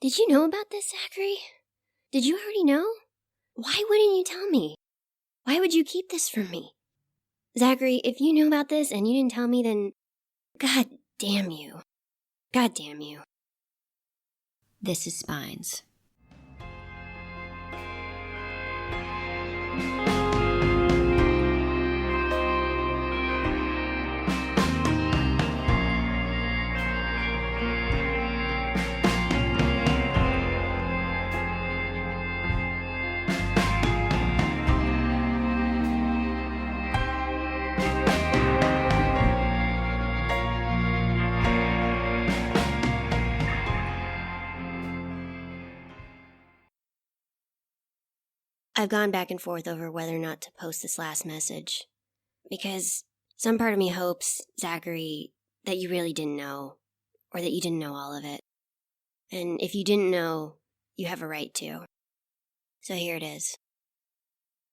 Did you know about this, Zachary? Did you already know? Why wouldn't you tell me? Why would you keep this from me? Zachary, if you knew about this and you didn't tell me, then God damn you. God damn you. This is Spines. I've gone back and forth over whether or not to post this last message, because some part of me hopes, Zachary, that you really didn't know, or that you didn't know all of it. And if you didn't know, you have a right to. So here it is.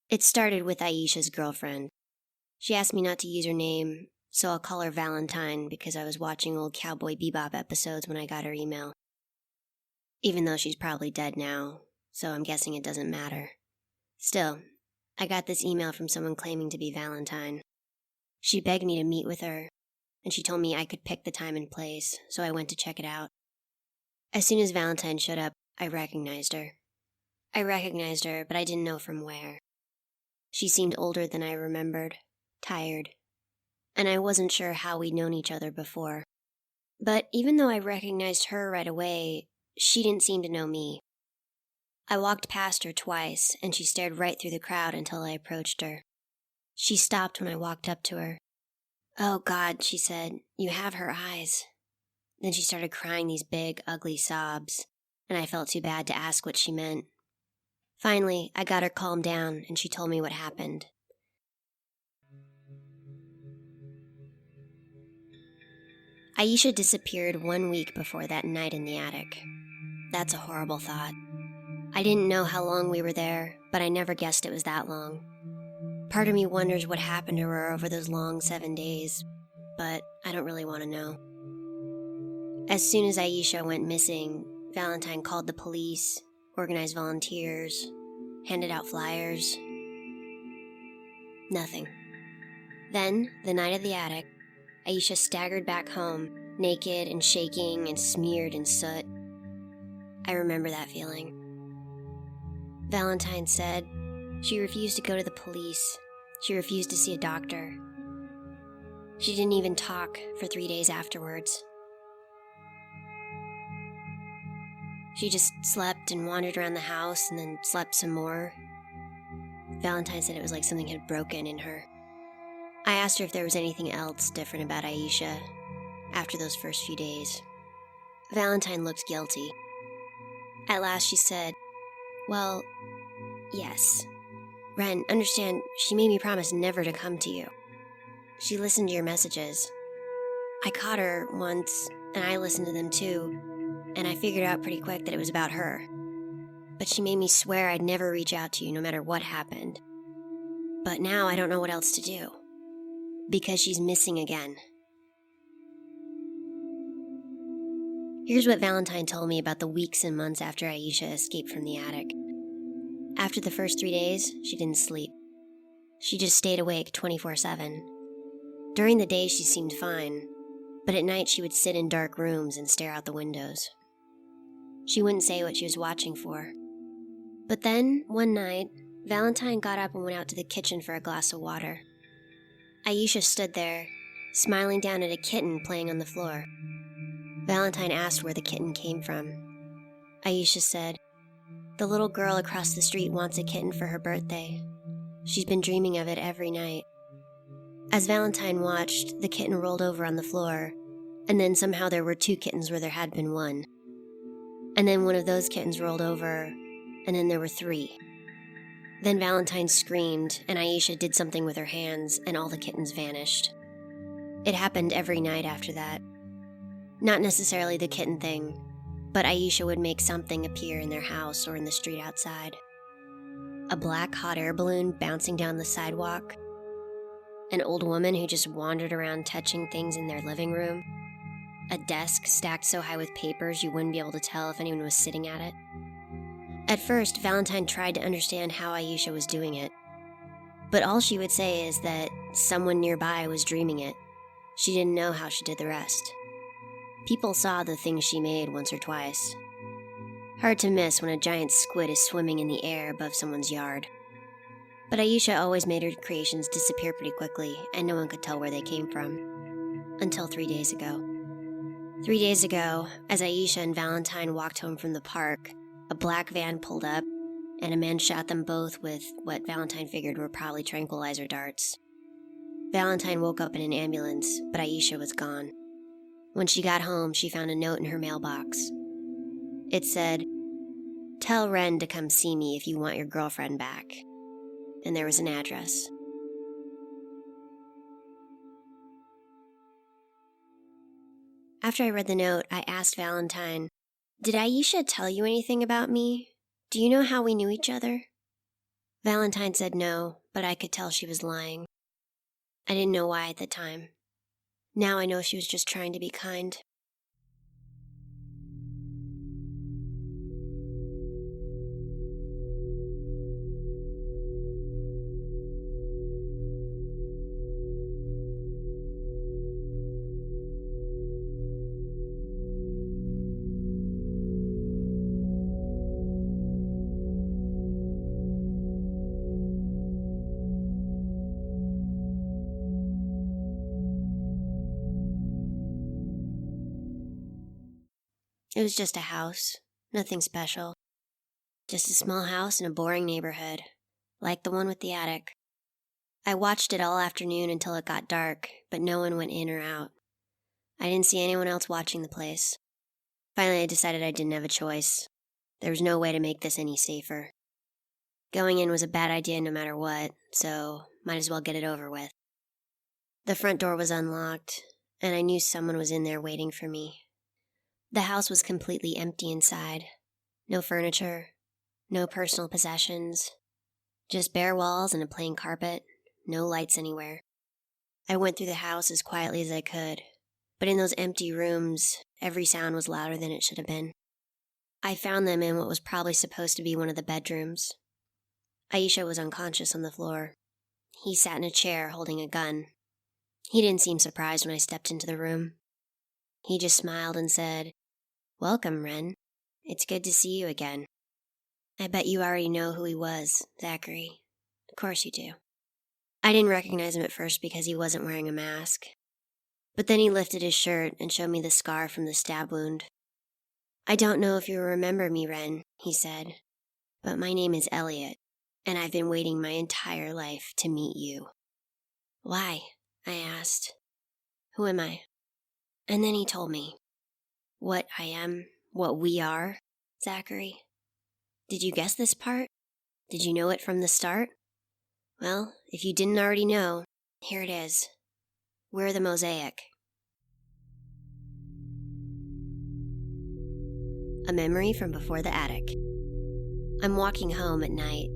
It started with Aisha's girlfriend. She asked me not to use her name, so I'll call her Valentine because I was watching old Cowboy Bebop episodes when I got her email. Even though she's probably dead now, so I'm guessing it doesn't matter. Still, I got this email from someone claiming to be Valentine. She begged me to meet with her, and she told me I could pick the time and place, so I went to check it out. As soon as Valentine showed up, I recognized her. But I didn't know from where. She seemed older than I remembered, tired, and I wasn't sure how we'd known each other before. But even though I recognized her right away, she didn't seem to know me. I walked past her twice, and she stared right through the crowd until I approached her. She stopped when I walked up to her. "Oh, God," she said, "you have her eyes." Then she started crying these big, ugly sobs, and I felt too bad to ask what she meant. Finally, I got her calmed down, and she told me what happened. Aisha disappeared 1 week before that night in the attic. That's a horrible thought. I didn't know how long we were there, but I never guessed it was that long. Part of me wonders what happened to her over those long 7 days, but I don't really want to know. As soon as Aisha went missing, Valentine called the police, organized volunteers, handed out flyers. Nothing. Then, the night of the attic, Aisha staggered back home, naked and shaking and smeared in soot. I remember that feeling. Valentine said she refused to go to the police. She refused to see a doctor. She didn't even talk for 3 days afterwards. She just slept and wandered around the house and then slept some more. Valentine said it was like something had broken in her. I asked her if there was anything else different about Aisha after those first few days. Valentine looked guilty. At last she said, "Well, yes. Ren, understand, she made me promise never to come to you. She listened to your messages. I caught her once, and I listened to them too, and I figured out pretty quick that it was about her. But she made me swear I'd never reach out to you no matter what happened. But now I don't know what else to do. Because she's missing again." Here's what Valentine told me about the weeks and months after Aisha escaped from the attic. After the first 3 days, she didn't sleep. She just stayed awake 24/7. During the day, she seemed fine, but at night she would sit in dark rooms and stare out the windows. She wouldn't say what she was watching for. But then, one night, Valentine got up and went out to the kitchen for a glass of water. Aisha stood there, smiling down at a kitten playing on the floor. Valentine asked where the kitten came from. Aisha said, "The little girl across the street wants a kitten for her birthday. She's been dreaming of it every night." As Valentine watched, the kitten rolled over on the floor, and then somehow there were 2 kittens where there had been 1. And then one of those kittens rolled over, and then there were 3. Then Valentine screamed, and Aisha did something with her hands, and all the kittens vanished. It happened every night after that. Not necessarily the kitten thing, but Aisha would make something appear in their house or in the street outside. A black hot air balloon bouncing down the sidewalk. An old woman who just wandered around touching things in their living room. a desk stacked so high with papers you wouldn't be able to tell if anyone was sitting at it. At first, Valentine tried to understand how Aisha was doing it, but all she would say is that someone nearby was dreaming it. She didn't know how she did the rest. People saw the things she made once or twice. Hard to miss when a giant squid is swimming in the air above someone's yard. But Aisha always made her creations disappear pretty quickly, and no one could tell where they came from. Until 3 days ago. 3 days ago, as Aisha and Valentine walked home from the park, a black van pulled up, and a man shot them both with what Valentine figured were probably tranquilizer darts. Valentine woke up in an ambulance, but Aisha was gone. When she got home, she found a note in her mailbox. It said, "Tell Ren to come see me if you want your girlfriend back." And there was an address. After I read the note, I asked Valentine, "Did Aisha tell you anything about me? Do you know how we knew each other?" Valentine said no, but I could tell she was lying. I didn't know why at the time. Now I know she was just trying to be kind. It was just a house, nothing special. Just a small house in a boring neighborhood, like the one with the attic. I watched it all afternoon until it got dark, but no one went in or out. I didn't see anyone else watching the place. Finally, I decided I didn't have a choice. There was no way to make this any safer. Going in was a bad idea no matter what, so might as well get it over with. The front door was unlocked, and I knew someone was in there waiting for me. The house was completely empty inside. No furniture, no personal possessions, just bare walls and a plain carpet, no lights anywhere. I went through the house as quietly as I could, but in those empty rooms, every sound was louder than it should have been. I found them in what was probably supposed to be one of the bedrooms. Aisha was unconscious on the floor. He sat in a chair holding a gun. He didn't seem surprised when I stepped into the room. He just smiled and said, "Welcome, Ren. It's good to see you again. I bet you already know who he was, Zachary. Of course you do." I didn't recognize him at first because he wasn't wearing a mask. But then he lifted his shirt and showed me the scar from the stab wound. "I don't know if you remember me, Ren," he said, "but my name is Elliot, and I've been waiting my entire life to meet you." "Why?" I asked. "Who am I?" And then he told me. What I am, what we are, Zachary. Did you guess this part? Did you know it from the start? Well, if you didn't already know, here it is. We're the Mosaic. A memory from before the attic. I'm walking home at night.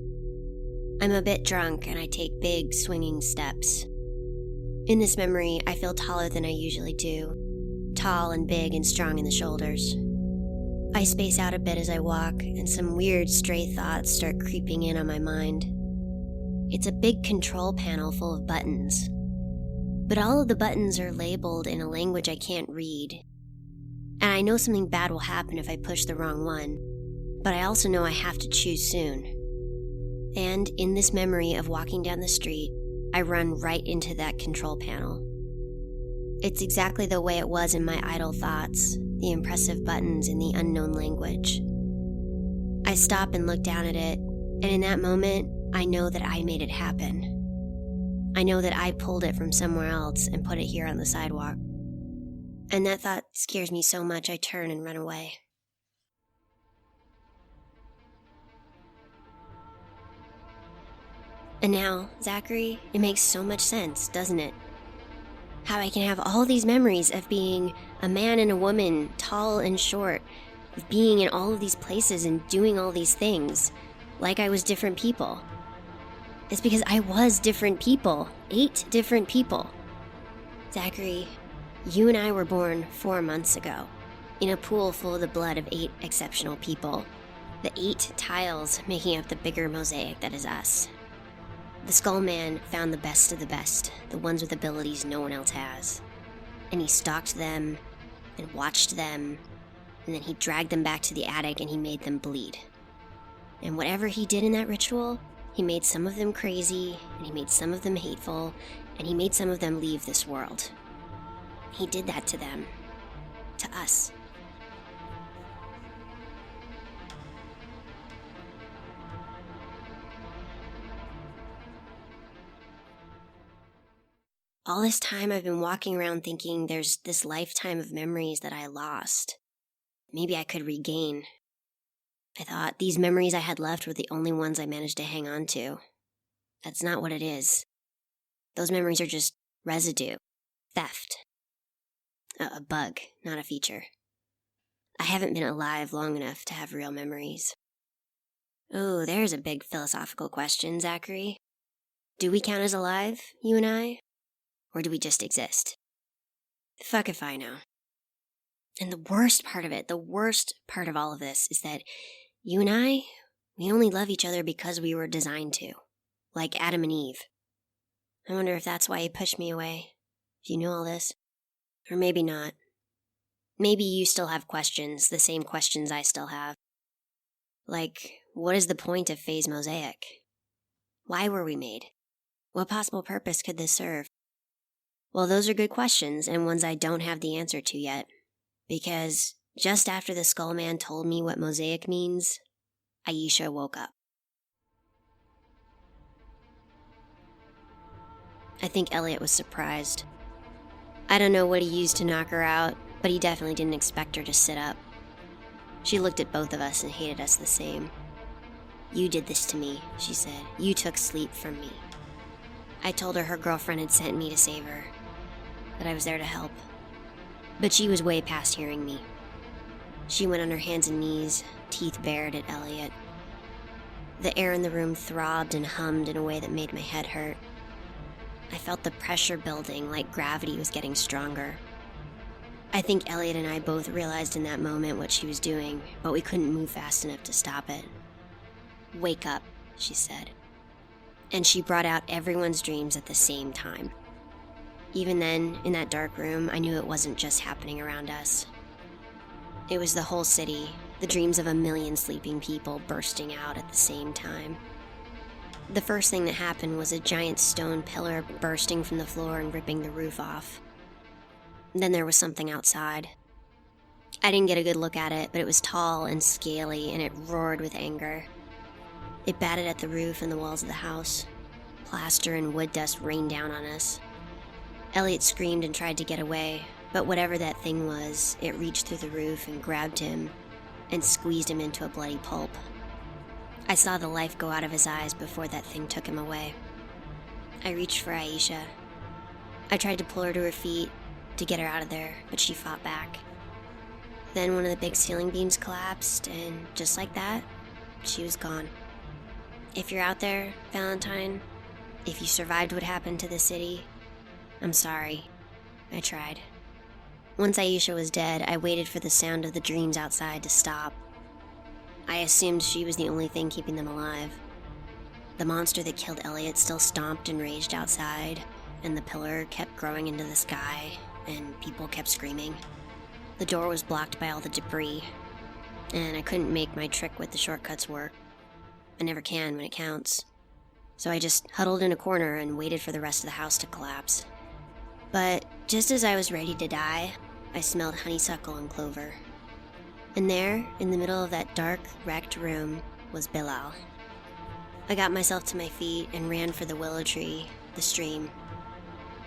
I'm a bit drunk and I take big, swinging steps. In this memory, I feel taller than I usually do. Tall and big and strong in the shoulders. I space out a bit as I walk, and some weird stray thoughts start creeping in on my mind. It's a big control panel full of buttons. But all of the buttons are labeled in a language I can't read. And I know something bad will happen if I push the wrong one, but I also know I have to choose soon. And in this memory of walking down the street, I run right into that control panel. It's exactly the way it was in my idle thoughts, the impressive buttons in the unknown language. I stop and look down at it, and in that moment, I know that I made it happen. I know that I pulled it from somewhere else and put it here on the sidewalk. And that thought scares me so much I turn and run away. And now, Zachary, it makes so much sense, doesn't it? How I can have all these memories of being a man and a woman, tall and short, of being in all of these places and doing all these things, like I was different people. It's because I was different people, 8 different people. Zachary, You and I were born 4 months ago, in a pool full of the blood of 8 exceptional people. The 8 tiles making up the bigger mosaic that is us. The Skull Man found the best of the best, the ones with abilities no one else has. And he stalked them, and watched them, and then he dragged them back to the attic and he made them bleed. And whatever he did in that ritual, he made some of them crazy, and he made some of them hateful, and he made some of them leave this world. He did that to them. To us. All this time I've been walking around thinking there's this lifetime of memories that I lost. Maybe I could regain. I thought these memories I had left were the only ones I managed to hang on to. That's not what it is. Those memories are just residue. Theft. A bug, not a feature. I haven't been alive long enough to have real memories. Oh, there's a big philosophical question, Zachary. Do we count as alive, you and I? Or do we just exist? Fuck if I know. And the worst part of it, the worst part of all of this, is that you and I, we only love each other because we were designed to. Like Adam and Eve. I wonder if that's why he pushed me away. Do you know all this? Or maybe not. Maybe you still have questions, the same questions I still have. Like, what is the point of Phase Mosaic? Why were we made? What possible purpose could this serve? Well, those are good questions, and ones I don't have the answer to yet. Because just after the Skull Man told me what Mosaic means, Aisha woke up. I think Elliot was surprised. I don't know what he used to knock her out, but he definitely didn't expect her to sit up. She looked at both of us and hated us the same. You did this to me, she said. You took sleep from me. I told her girlfriend had sent me to save her, that I was there to help. But she was way past hearing me. She went on her hands and knees, teeth bared at Elliot. The air in the room throbbed and hummed in a way that made my head hurt. I felt the pressure building, like gravity was getting stronger. I think Elliot and I both realized in that moment what she was doing, but we couldn't move fast enough to stop it. Wake up, she said. And she brought out everyone's dreams at the same time. Even then, in that dark room, I knew it wasn't just happening around us. It was the whole city, the dreams of 1,000,000 sleeping people bursting out at the same time. The first thing that happened was a giant stone pillar bursting from the floor and ripping the roof off. Then there was something outside. I didn't get a good look at it, but it was tall and scaly, and it roared with anger. It batted at the roof and the walls of the house. Plaster and wood dust rained down on us. Elliot screamed and tried to get away, but whatever that thing was, it reached through the roof and grabbed him and squeezed him into a bloody pulp. I saw the life go out of his eyes before that thing took him away. I reached for Aisha. I tried to pull her to her feet, to get her out of there, but she fought back. Then one of the big ceiling beams collapsed, and just like that, she was gone. If you're out there, Valentine, if you survived what happened to the city, I'm sorry. I tried. Once Aisha was dead, I waited for the sound of the dreams outside to stop. I assumed she was the only thing keeping them alive. The monster that killed Elliot still stomped and raged outside, and the pillar kept growing into the sky, and people kept screaming. The door was blocked by all the debris, and I couldn't make my trick with the shortcuts work. I never can when it counts. So I just huddled in a corner and waited for the rest of the house to collapse. But just as I was ready to die, I smelled honeysuckle and clover. And there, in the middle of that dark, wrecked room, was Bilal. I got myself to my feet and ran for the willow tree, the stream.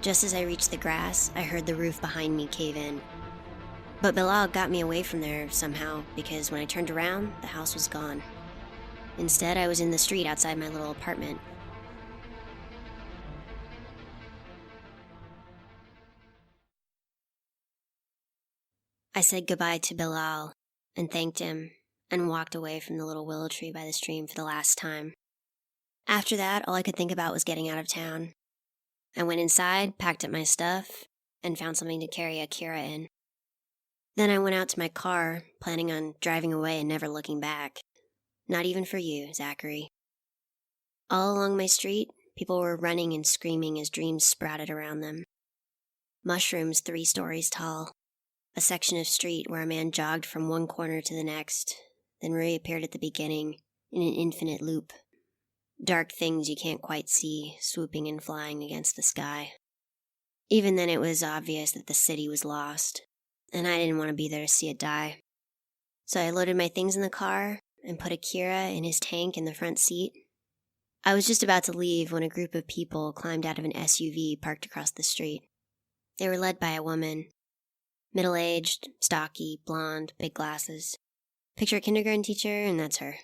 Just as I reached the grass, I heard the roof behind me cave in. But Bilal got me away from there somehow, because when I turned around, the house was gone. Instead, I was in the street outside my little apartment. I said goodbye to Bilal and thanked him and walked away from the little willow tree by the stream for the last time. After that, all I could think about was getting out of town. I went inside, packed up my stuff, and found something to carry Akira in. Then I went out to my car, planning on driving away and never looking back. Not even for you, Zachary. All along my street, people were running and screaming as dreams sprouted around them. Mushrooms 3 stories tall. A section of street where a man jogged from one corner to the next, then reappeared at the beginning in an infinite loop. Dark things you can't quite see, swooping and flying against the sky. Even then it was obvious that the city was lost, and I didn't want to be there to see it die. So I loaded my things in the car and put Akira in his tank in the front seat. I was just about to leave when a group of people climbed out of an SUV parked across the street. They were led by a woman. Middle-aged, stocky, blonde, big glasses. Picture a kindergarten teacher, and that's her.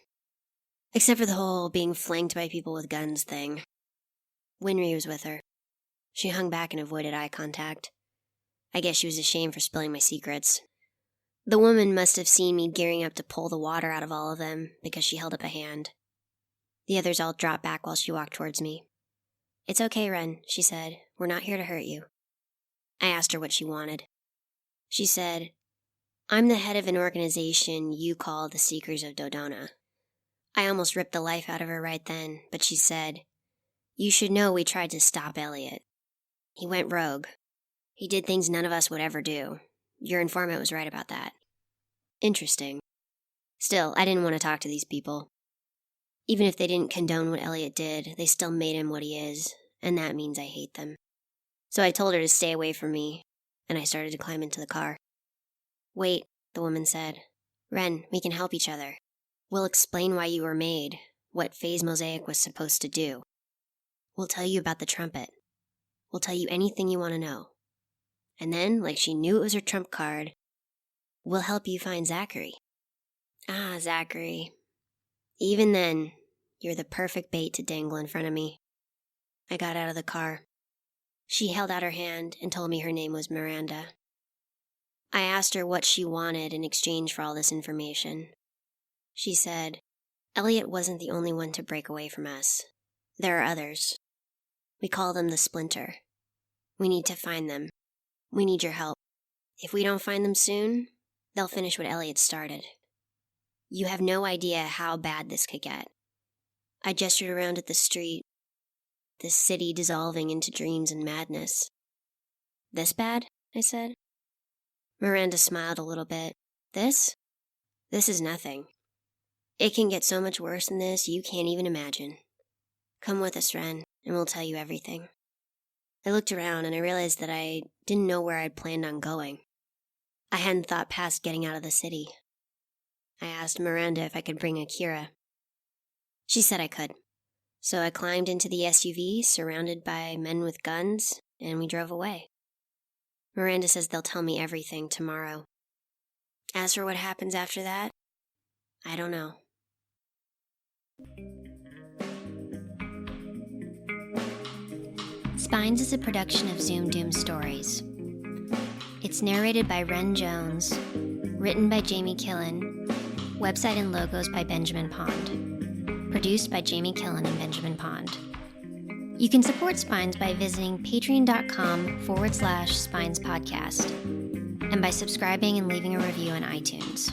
Except for the whole being flanked by people with guns thing. Winry was with her. She hung back and avoided eye contact. I guess she was ashamed for spilling my secrets. The woman must have seen me gearing up to pull the water out of all of them because she held up a hand. The others all dropped back while she walked towards me. "It's okay, Ren," she said. "We're not here to hurt you." I asked her what she wanted. She said, "I'm the head of an organization you call the Seekers of Dodona." I almost ripped the life out of her right then, but she said, "You should know we tried to stop Elliot. He went rogue. He did things none of us would ever do. Your informant was right about that." Interesting. Still, I didn't want to talk to these people. Even if they didn't condone what Elliot did, they still made him what he is, and that means I hate them. So I told her to stay away from me, and I started to climb into the car. "Wait," the woman said. "Ren, we can help each other. We'll explain why you were made, what Phase Mosaic was supposed to do. We'll tell you about the trumpet. We'll tell you anything you want to know. And then, like she knew it was her trump card, we'll help you find Zachary." Ah, Zachary. Even then, you're the perfect bait to dangle in front of me. I got out of the car. She held out her hand and told me her name was Miranda. I asked her what she wanted in exchange for all this information. She said, "Elliot wasn't the only one to break away from us. There are others. We call them the Splinter. We need to find them. We need your help. If we don't find them soon, they'll finish what Elliot started. You have no idea how bad this could get." I gestured around at the street, the city dissolving into dreams and madness. "This bad?" I said. Miranda smiled a little bit. This? This is nothing. It can get so much worse than this you can't even imagine. Come with us, Ren, and we'll tell you everything." I looked around and I realized that I didn't know where I'd planned on going. I hadn't thought past getting out of the city. I asked Miranda if I could bring Akira. She said I could. So I climbed into the SUV, surrounded by men with guns, and we drove away. Miranda says they'll tell me everything tomorrow. As for what happens after that, I don't know. Spines is a production of Zoom Doom Stories. It's narrated by Ren Jones, written by Jamie Killen, website and logos by Benjamin Pond, produced by Jamie Killen and Benjamin Pond. You can support Spines by visiting patreon.com/Spines Podcast and by subscribing and leaving a review on iTunes.